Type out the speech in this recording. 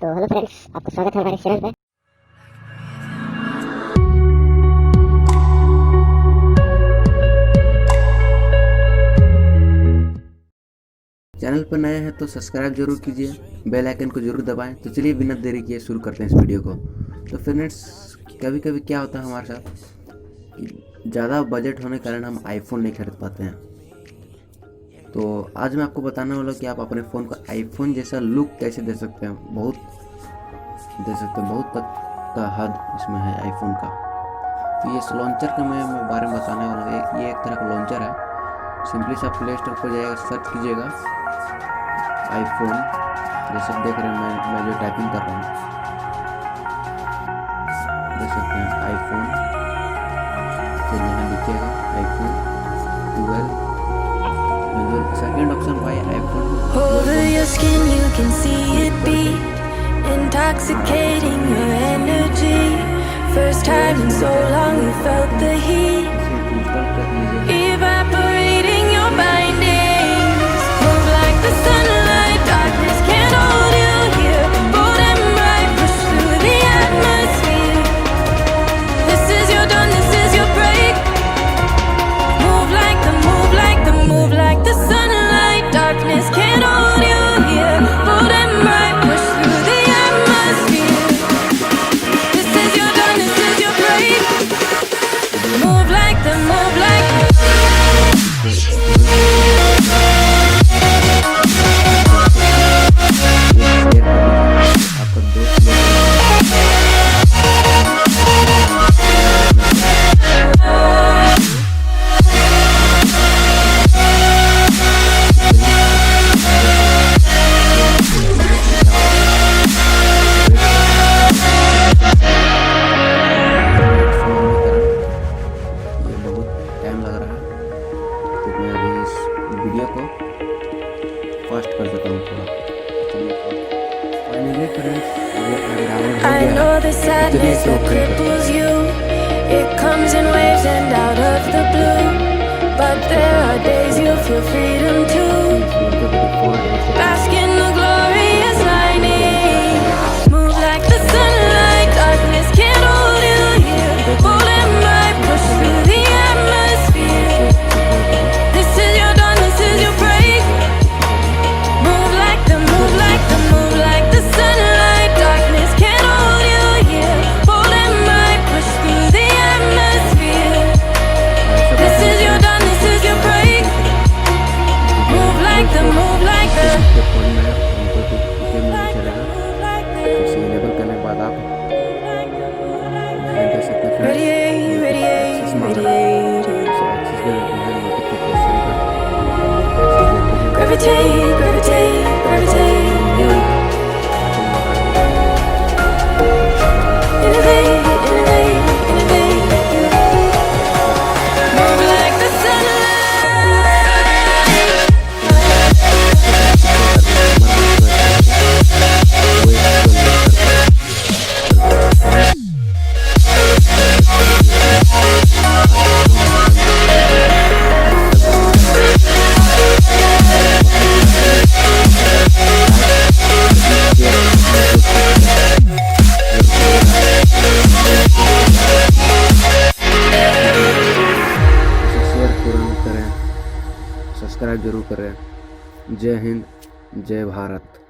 तो hello friends, आपका स्वागत है हमारे चैनल पे। चैनल पर नए हैं तो सब्सक्राइब जरूर कीजिए, बेल आइकन को जरूर दबाएं। तो चलिए बिना देरी किए शुरू करते हैं इस वीडियो को। तो फ्रेंड्स, कभी कभी क्या होता है हमारे साथ कि ज़्यादा बजट होने के कारण हम आईफोन नहीं खरीद पाते हैं। तो आज मैं आपको बताने वाला हूँ कि आप अपने फ़ोन को आईफोन जैसा लुक कैसे दे सकते हैं। बहुत तक का हद इसमें है आईफोन का। तो इस लॉन्चर का मैं बारे में बताने वाला हूँ। ये एक तरह का लॉन्चर है। सिंपली से आप प्ले स्टोर पर जाएगा, सर्च कीजिएगा आईफोन। जैसे देख रहे हैं मैं जो टाइपिंग कर रहा हूँ, देख सकते हैं आईफोन। फिर यहाँ लिखिएगा आईफोन 12। जो सेकेंड ऑप्शन हुआ है iPhone 12। Over your skin you can see it beat, intoxicating your energy. First time in so long you felt the heat, evaporating your bindings. Move like the sunlight, darkness can't hold you here. Bold and bright, push through the atmosphere. This is your dawn, this is your break. Move like the sunlight, darkness can't hold you here. Bold and bright, push through the atmosphere. This is your dawn, this is your break. Move like the video को fast कर देता हूँ थोड़ा। Finally friends, I know the sadness that cripples you. It comes in waves and out of the blue. But there are days you feel freedom too. Bask in the glorious lightning. Move like the sunlight, darkness can't hold you here. Bold and bright, push through the atmosphere. This is your dawn, this is your break. Move like the sunlight, darkness can't hold you here. Bold and bright, push through the atmosphere. This is your dawn, this is your break. Move like the करने के बाद आप radiate, radiate, radiate. Gravitate, gravitate, gravitate. Innovate, innovate, innovate. Move like the subscribe जरूर करें। जय हिंद, जय भारत।